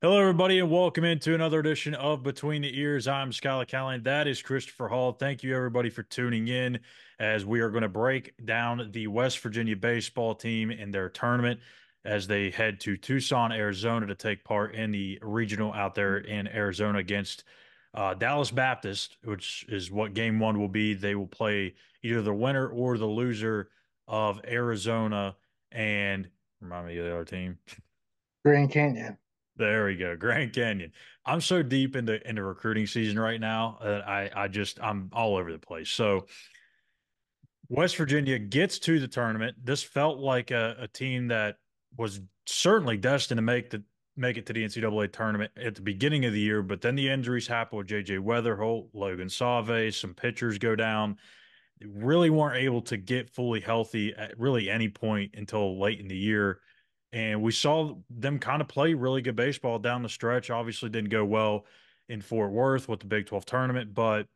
Hello, everybody, and welcome into another edition of Between the Ears. I'm Schuyler and that is Christopher Hall. Thank you, everybody, for tuning in as we are going to break down the West Virginia baseball team in their tournament as they head to Tucson, Arizona to take part in the regional out there in Arizona against Dallas Baptist, which is what game one will be. They will play either the winner or the loser of Arizona and remind me of the other team. Grand Canyon. There we go. Grand Canyon. I'm so deep into recruiting season right now that I'm all over the place. So West Virginia gets to the tournament. This felt like a team that was certainly destined to make it to the NCAA tournament at the beginning of the year, but then the injuries happen with JJ Weatherholt, Logan Save, some pitchers go down. They really weren't able to get fully healthy at really any point until late in the year. And we saw them kind of play really good baseball down the stretch. Obviously, didn't go well in Fort Worth with the Big 12 tournament, but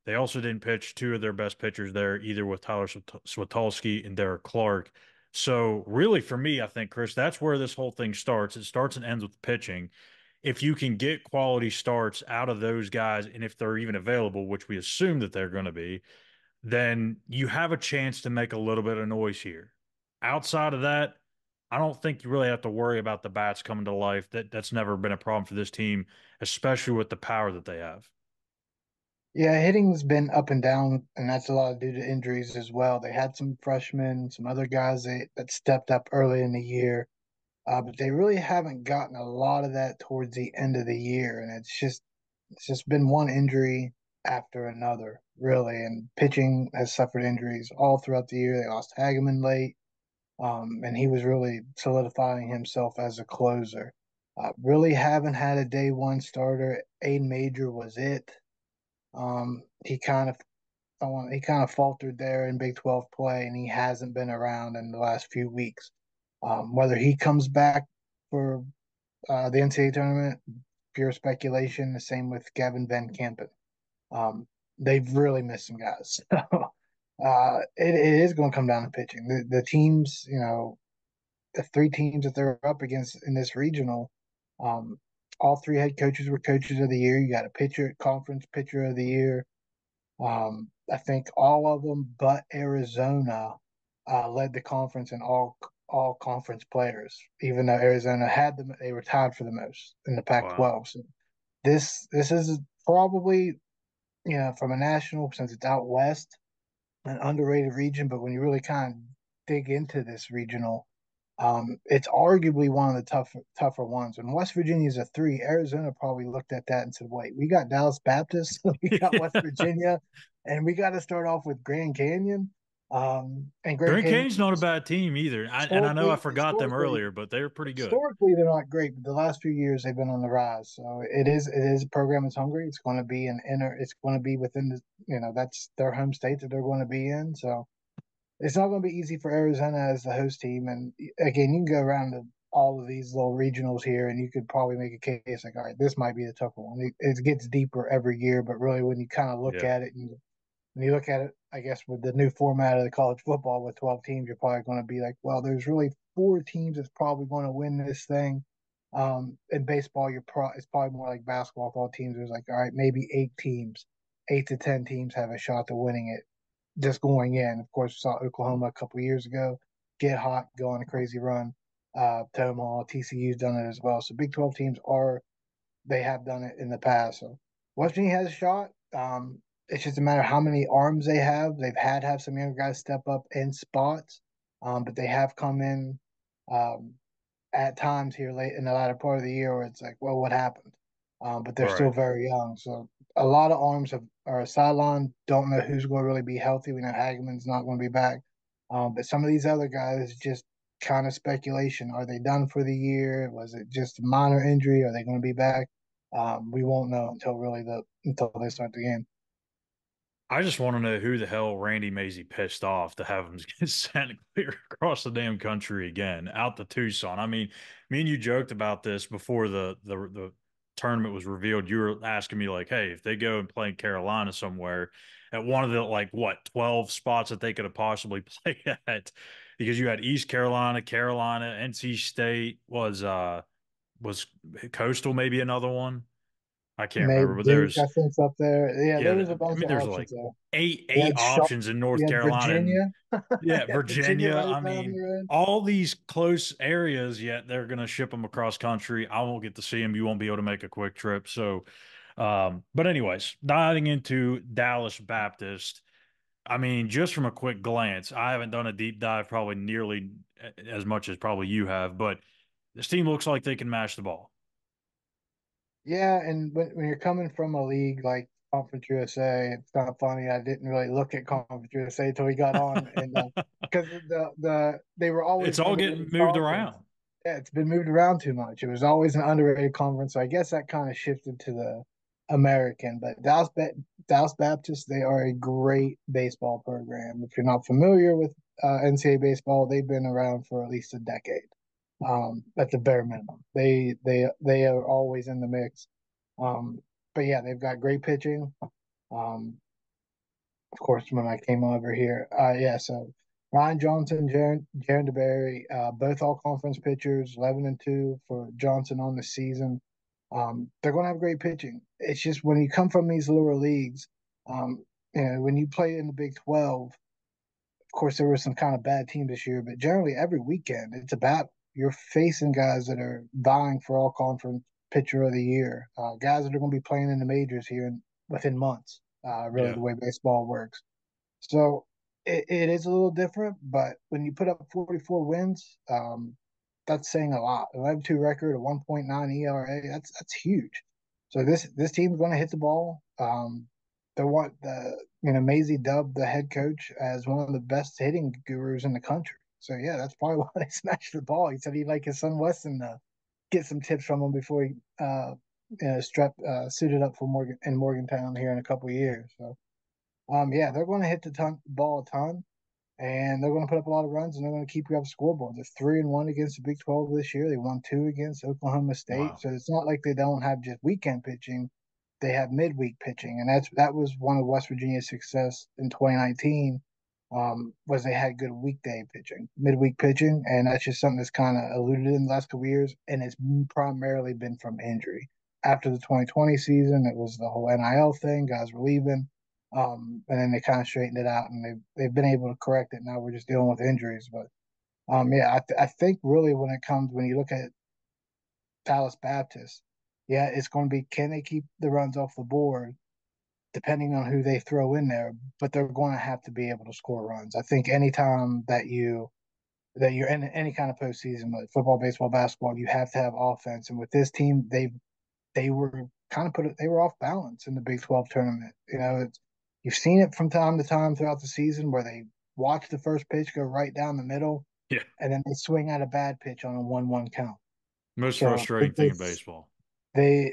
they also didn't pitch two of their best pitchers there, either with Tyler Swatolski and Derek Clark. So, really, for me, I think, Chris, that's where this whole thing starts. It starts and ends with pitching. If you can get quality starts out of those guys, and if they're even available, which we assume that they're going to be, then you have a chance to make a little bit of noise here. Outside of that, I don't think you really have to worry about the bats coming to life. That's never been a problem for this team, especially with the power that they have. Yeah, hitting's been up and down, and that's a lot due to injuries as well. They had some freshmen, some other guys that stepped up early in the year, but they really haven't gotten a lot of that towards the end of the year, and it's just been one injury after another, really. And pitching has suffered injuries all throughout the year. They lost Hageman late, and he was really solidifying himself as a closer. Really haven't had a day one starter. Aiden Major was it. He kind of he kind of faltered there in Big 12 play, and he hasn't been around in the last few weeks. Whether he comes back for the NCAA tournament, pure speculation. The same with Gavin Van Campen. Um, they've really missed some guys. It is going to come down to pitching. The teams, the three teams that they're up against in this regional, um, all three head coaches were coaches of the year. You got a conference pitcher of the year. I think all of them but Arizona led the conference in all conference players. Even though Arizona had them, they were tied for the most in the Wow. Pac-12. So this is probably from a national, since it's out west, an underrated region. But when you really kind of dig into this regional, it's arguably one of the tougher ones. When West Virginia's a three, Arizona probably looked at that and said, "Wait, we got Dallas Baptist, we got West Virginia, and we got to start off with Grand Canyon." And Grand Grand Canyon Canyon's not a bad team either. And I know I historically, forgot them historically, earlier, but they're pretty good. historically, they're not great, but the last few years they've been on the rise. So it is a program that's hungry. It's going to be it's going to be within the that's their home state that they're going to be in. So it's not going to be easy for Arizona as the host team. And again, you can go around to all of these little regionals here, and you could probably make a case like, all right, this might be the tougher one. It gets deeper every year, but really, when you kind of look Yeah. at it, and when you look at it, I guess with the new format of the college football with 12 teams, you're probably going to be like, well, there's really four teams that's probably going to win this thing. In baseball, it's probably more like basketball. With all teams, there's like, all right, maybe 8 teams, 8 to 10 teams have a shot to winning it just going in. Of course, we saw Oklahoma a couple of years ago get hot, go on a crazy run. Omaha, TCU's done it as well. So Big 12 teams they have done it in the past. So West Virginia has a shot. It's just a matter of how many arms they have. They've had to have some younger guys step up in spots, but they have come in um, at times here late in the latter part of the year where it's like, well, what happened? But they're still Right. very young. So a lot of arms are sidelined. Don't know who's going to really be healthy. We know Hageman's not going to be back. But some of these other guys, just kind of speculation. Are they done for the year? Was it just a minor injury? Are they going to be back? We won't know until they start the game. I just want to know who the hell Randy Mazie pissed off to have him get sent clear across the damn country again, out to Tucson. I mean, me and you joked about this before the tournament was revealed. You were asking me like, "Hey, if they go and play in Carolina somewhere at one of the like what 12 spots that they could have possibly played at," because you had East Carolina, Carolina, NC State was Was Coastal maybe another one? I can't Maybe remember, but Duke, I there's think's up there. Yeah, there was yeah, a I bunch mean of there's options like there. You eight had options in North you had Carolina and Virginia. yeah, You had Virginia Virginia. right I down the mean, road. all these close areas, yet they're going to ship them across country. I won't get to see them. You won't be able to make a quick trip. So, but anyways, diving into Dallas Baptist, I mean, just from a quick glance, I haven't done a deep dive probably nearly as much as probably you have, but this team looks like they can mash the ball. Yeah, and when you're coming from a league like Conference USA, it's kind of funny. I didn't really look at Conference USA until we got on, and because they were always It's an all getting underrated moved conference. around. Yeah, it's been moved around too much. It was always an underrated conference, so I guess that kind of shifted to the American. But Dallas Baptist, they are a great baseball program. If you're not familiar with NCAA baseball, they've been around for at least a decade. At the bare minimum. They are always in the mix. But yeah, they've got great pitching. Of course, when I came over here, yeah, so Ryan Johnson, Jaron DeBerry, both all conference pitchers, 11-2 for Johnson on the season. They're going to have great pitching. It's just when you come from these lower leagues, when you play in the Big 12, of course, there were some kind of bad teams this year, but generally every weekend it's a battle. You're facing guys that are vying for all conference pitcher of the year, guys that are going to be playing in the majors here within months. Really, Yeah. the way baseball works. So it is a little different, but when you put up 44 wins, that's saying a lot. 11-2 record, a 1.9 ERA, that's huge. So this team's going to hit the ball. Maisie dubbed the head coach as one of the best hitting gurus in the country. So yeah, that's probably why they smashed the ball. He said he'd like his son Weston to get some tips from him before he suited up for Morgantown here in a couple of years. So yeah, they're going to hit the ball a ton, and they're going to put up a lot of runs, and they're going to keep you off the scoreboard. They're 3-1 against the Big 12 this year. They won two against Oklahoma State, Wow. so it's not like they don't have just weekend pitching. They have midweek pitching, and that was one of West Virginia's success in 2019. Was they had good weekday pitching, midweek pitching, and that's just something that's kind of eluded in the last couple of years, and it's primarily been from injury. After the 2020 season, it was the whole NIL thing, guys were leaving, and then they kind of straightened it out, and they've been able to correct it. Now we're just dealing with injuries, but yeah, I think really when you look at Dallas Baptist, yeah, it's going to be can they keep the runs off the board depending on who they throw in there, but they're going to have to be able to score runs. I think anytime that you're in any kind of postseason, like football, baseball, basketball, you have to have offense. And with this team, they were they were off balance in the Big 12 tournament. You've seen it from time to time throughout the season where they watch the first pitch go right down the middle, Yeah. and then they swing at a bad pitch on a 1-1 count. Most So frustrating thing in baseball. they've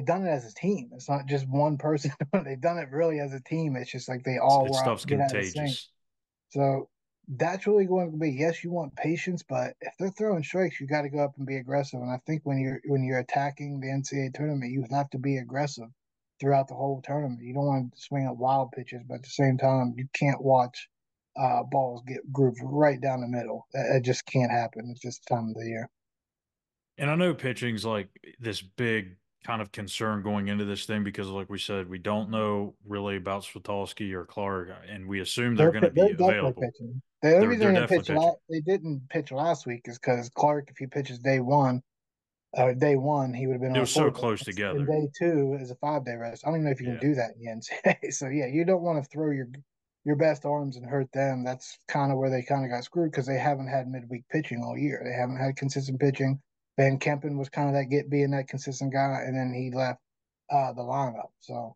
done it as a team. It's not just one person. They've done it really as a team. It's just like they It's, all it stuff's get out of sync. contagious. So that's really going to be yes, you want patience, but if they're throwing strikes, you got to go up and be aggressive. And I think when you're attacking the NCAA tournament, you have to be aggressive throughout the whole tournament. You don't want to swing at wild pitches, but at the same time, you can't watch balls get grooved right down the middle. It just can't happen. It's just the time of the year. And I know pitching's like this big kind of concern going into this thing because, like we said, we don't know really about Switalski or Clark, and we assume they're going to be They're definitely available. pitching. The only reason They're definitely pitching. they didn't pitch last week is because Clark, if he pitches day one, he would have been It on a was so 4 day close rest, and together. day two is a 5 day rest. I don't even know if you can Yeah. do that in the NCAA. So yeah, you don't want to throw your best arms and hurt them. That's kind of where they kind of got screwed because they haven't had midweek pitching all year. They haven't had consistent pitching. Van Kempen was kind of being that consistent guy, and then he left the lineup. So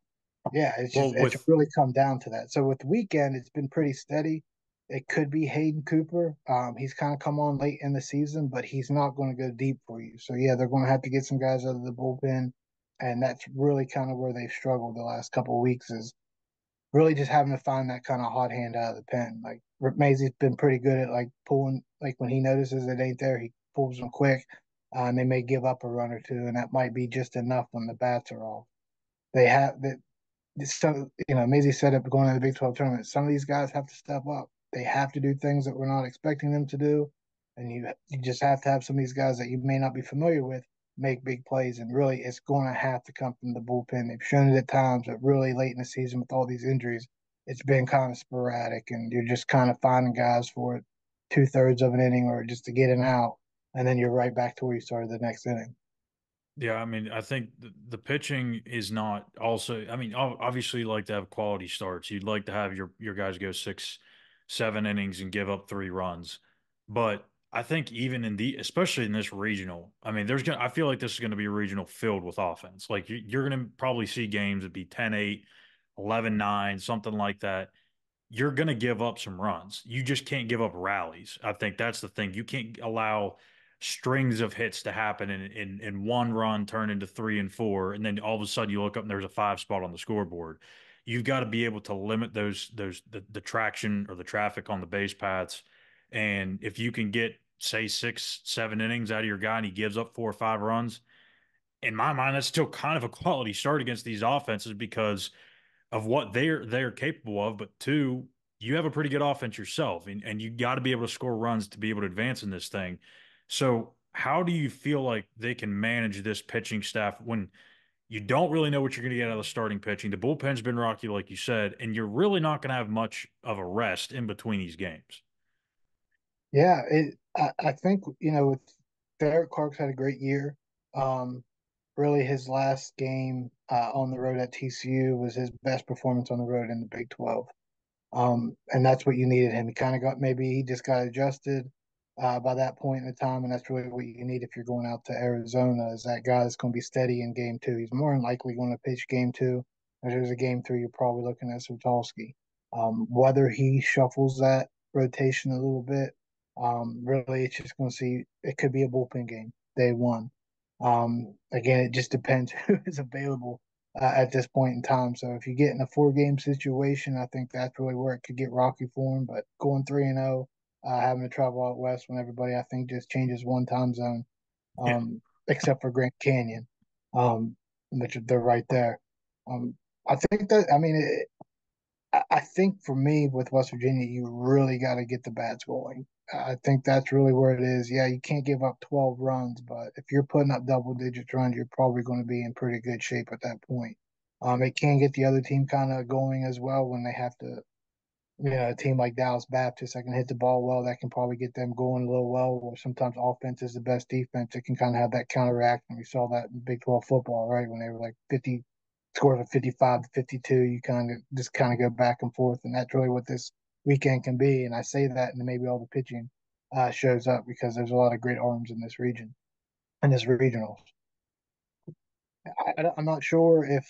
yeah, Well, it's with really come down to that. So with the weekend, it's been pretty steady. It could be Hayden Cooper. He's kind of come on late in the season, but he's not going to go deep for you. So yeah, they're going to have to get some guys out of the bullpen, and that's really kind of where they've struggled the last couple of weeks is really just having to find that kind of hot hand out of the pen. Like Mazey's been pretty good at like pulling, like when he notices it ain't there, he pulls them quick, and they may give up a run or two, and that might be just enough when the bats are off. They have that so Maisie said it going to the Big 12 tournament. Some of these guys have to step up. They have to do things that we're not expecting them to do. and you just have to have some of these guys that you may not be familiar with make big plays, and really it's going to have to come from the bullpen. They've shown it at times, but really late in the season with all these injuries, it's been kind of sporadic, and you're just kind of finding guys for it 2/3 of an inning or just to get an out, and then you're right back to where you started the next inning. Yeah, I mean, I think the pitching is not also. I mean, obviously, you like to have quality starts. You'd like to have your guys go six, 7 innings and give up 3 runs. But I think even in the, especially in this regional, I mean, I feel like this is going to be a regional filled with offense. Like you're going to probably see games that be 10-8, 11-9, something like that. You're going to give up some runs. You just can't give up rallies. I think that's the thing. You can't allow strings of hits to happen in one run turn into three and four, and then all of a sudden you look up and there's a 5 spot on the scoreboard. You've got to be able to limit the traction or the traffic on the base paths. And if you can get, say, 6, 7 innings out of your guy and he gives up 4 or 5 runs, in my mind, that's still kind of a quality start against these offenses because of what they're capable of, but two, you have a pretty good offense yourself, and you got to be able to score runs to be able to advance in this thing. So, how do you feel like they can manage this pitching staff when you don't really know what you're going to get out of the starting pitching? The bullpen's been rocky, like you said, and you're really not going to have much of a rest in between these games. Yeah, I think with Derek Clark's had a great year. Um, Really, his last game on the road at TCU was his best performance on the road in the Big 12. And that's what you needed him. He kind of got maybe he just got adjusted by that point in the time, and that's really what you need if you're going out to Arizona. Is that guy that's going to be steady in game two? He's more than likely going to pitch game two. If there's a game three, you're probably looking at Sotolsky. Whether he shuffles that rotation a little bit, really, it's just going to see. It could be a bullpen game day one. Again, it just depends who is available at this point in time. So if you get in a 4 game situation, I think that's really where it could get rocky for him. But going 3-0, having to travel out west when everybody I think just changes one time zone, Yeah, except for Grand Canyon, which they're right there. I think that I mean I think for me with West Virginia, you really got to get the bats going. I think that's really where it is. Yeah, you can't give up 12 runs, but if you're putting up double digit runs, you're probably going to be in pretty good shape at that point. It can get the other team kind of going as well when they have to, a team like Dallas Baptist that can hit the ball well, that can probably get them going a little well. Or sometimes offense is the best defense. It can kind of have that counteraction. We saw that in Big 12 football, right? When they were like 50 scores of 55 to 52, you kind of go back and forth, and that's really what this weekend can be. And I say that, and maybe all the pitching shows up because there's a lot of great arms in this region and this regional. I'm not sure if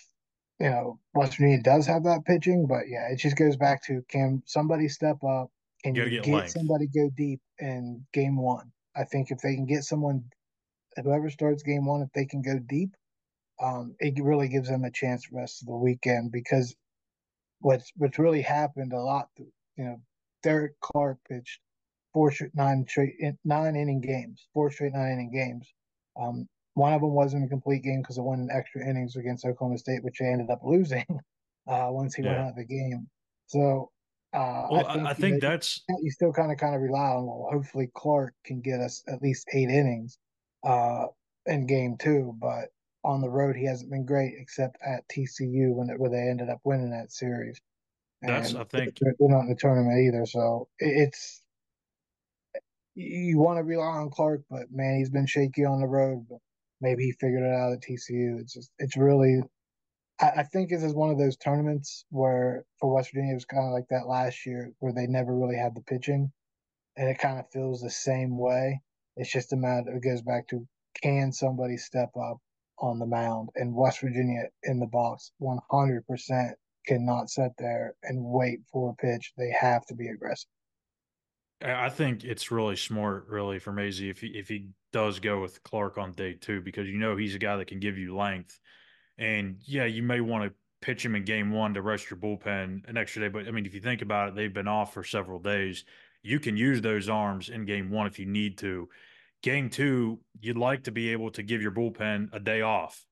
West Virginia does have that pitching, but yeah, it just goes back to can somebody step up? Can you got to you get get length. somebody go deep in game one? I think if they can get someone, whoever starts game one, if they can go deep, it really gives them a chance the rest of the weekend because what's really happened a lot. Derek Clark pitched 9 inning games, 4 straight 9 inning games. One of them wasn't a complete game because it went in extra innings against Oklahoma State, which they ended up losing once he went Yeah. out of the game. So I Well, I think think that's you still kind of rely on, well, hopefully Clark can get us at least 8 innings uh, in game two, but on the road he hasn't been great except at TCU where they ended up winning that series, that's and I think they're not in the tournament either. So it's you want to rely on Clark, but man, he's been shaky on the road. But maybe he figured it out at TCU. It's really. I think this is one of those tournaments where for West Virginia it was kind of like that last year where they never really had the pitching, and it kind of feels the same way. It's just a matter. It goes back to can somebody step up on the mound, and West Virginia in the box 100% cannot sit there and wait for a pitch. They have to be aggressive. I think it's really smart, really, from AZ if he does go with Clark on day two because he's a guy that can give you length. And yeah, you may want to pitch him in game one to rest your bullpen an extra day. But I mean, if you think about it, they've been off for several days. You can use those arms in game one if you need to. Game two, you'd like to be able to give your bullpen a day off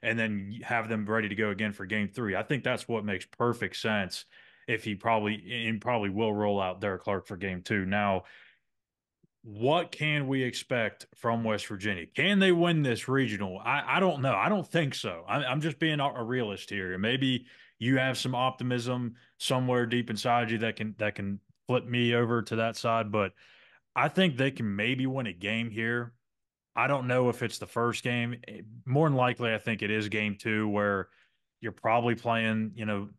and then have them ready to go again for game three. I think that's what makes perfect sense if he probably will roll out Derek Clark for game two. Now, what can we expect from West Virginia? Can they win this regional? I don't know. I don't think so. I'm just being a realist here. Maybe you have some optimism somewhere deep inside you that can flip me over to that side, but I think they can maybe win a game here. I don't know if it's the first game. More than likely, I think it is game two, where you're probably playing,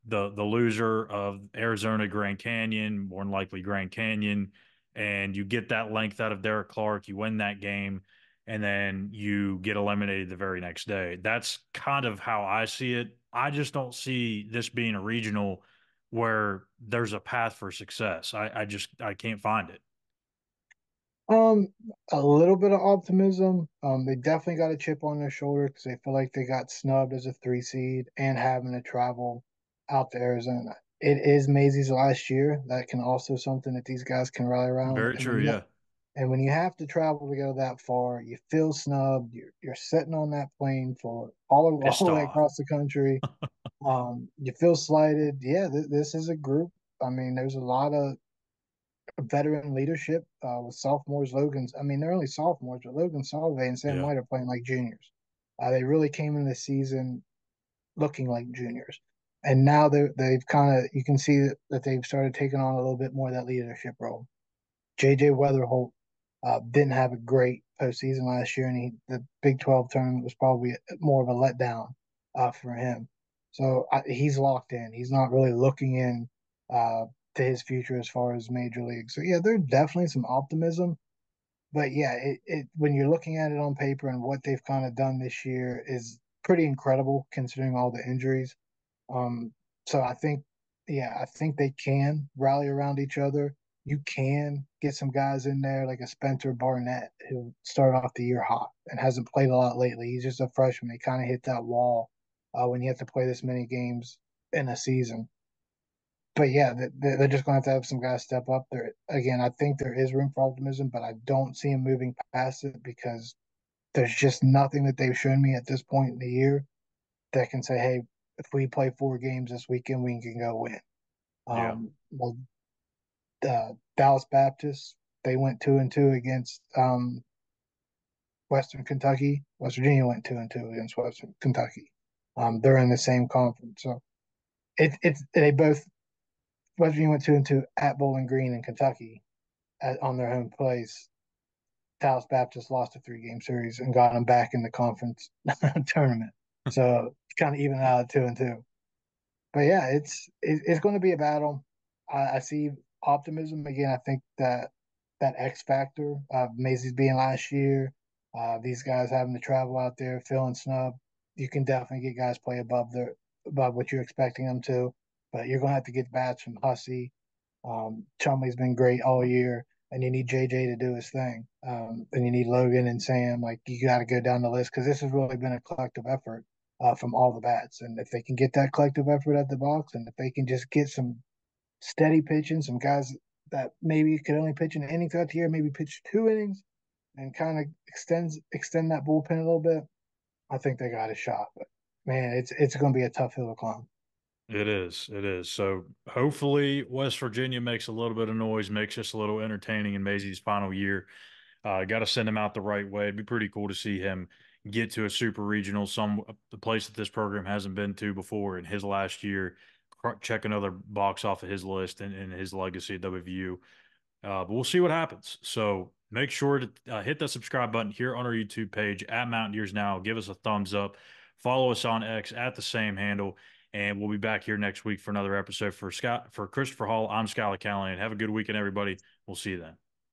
the loser of Arizona Grand Canyon, more than likely Grand Canyon, and you get that length out of Derek Clark. You win that game, and then you get eliminated the very next day. That's kind of how I see it. I just don't see this being a regional where there's a path for success. I can't find it. Um, a little bit of optimism. They definitely got a chip on their shoulder because they feel like they got snubbed as a 3 seed and having to travel out to Arizona. It is Maisie's last year. That can also something that these guys can rally around. Very true. Yeah, And when you have to travel to go that far, you feel snubbed. You're sitting on that plane for all pissed the way off. across the country. You feel slighted. Yeah, this is a group. I mean, there's a lot of veteran leadership with sophomores. Logan's, I mean, they're only sophomores, but Logan Solvay and Sam Yeah, White are playing like juniors. They really came in the season looking like juniors. And now they've kind of, you can see that they've started taking on a little bit more of that leadership role. JJ Weatherholt didn't have a great postseason last year, and the Big 12 tournament was probably more of a letdown for him. So he's locked in. He's not really looking in uh, to his future as far as major league. So yeah, there's definitely some optimism. But yeah, when you're looking at it on paper and what they've kind of done this year is pretty incredible considering all the injuries. Um, so I think, yeah, I think they can rally around each other. You can get some guys in there like a Spencer Barnett who started off the year hot and hasn't played a lot lately. He's just a freshman. He kind of hit that wall when you have to play this many games in a season. But yeah, they're just going to have some guys step up there. Again, I think there is room for optimism, but I don't see him moving past it because there's just nothing that they've shown me at this point in the year that can say, hey, if we play 4 games this weekend, we can go win. yeah. Well, Dallas Baptist, they went 2-2 against Western Kentucky. West Virginia went 2-2 against Western Kentucky. They're in the same conference, so it's they both West Virginia went 2-2 at Bowling Green in Kentucky on their home place. Dallas Baptist lost a 3-game series and got them back in the conference tournament. So kind of even out of 2-2. But yeah, it's going to be a battle. I see optimism again. I think that X factor of Macy's being last year, these guys having to travel out there, feeling snub. You can definitely get guys play above what you're expecting them to, but you're going to have to get bats from Hussey. Chumley's been great all year, and you need JJ to do his thing. And you need Logan and Sam. Like you got to go down the list because this has really been a collective effort from all the bats. And if they can get that collective effort at the box, and if they can just get some steady pitching, some guys that maybe could only pitch an inning throughout the year, maybe pitch 2 innings, and kind of extend that bullpen a little bit, I think they got a shot. But man, it's going to be a tough hill to climb. It is. It is. So hopefully West Virginia makes a little bit of noise, makes us a little entertaining in Maisie's final year. Got to send him out the right way. It'd be pretty cool to see him get to a super regional, the place that this program hasn't been to before in his last year. Check another box off of his list and his legacy at WVU. But we'll see what happens. So make sure to hit the subscribe button here on our YouTube page at Mountaineers Now. Give us a thumbs up. Follow us on X at the same handle. And we'll be back here next week for another episode. For Scott, for Christopher Hall, I'm Schuyler Callahan. Have a good weekend, everybody. We'll see you then.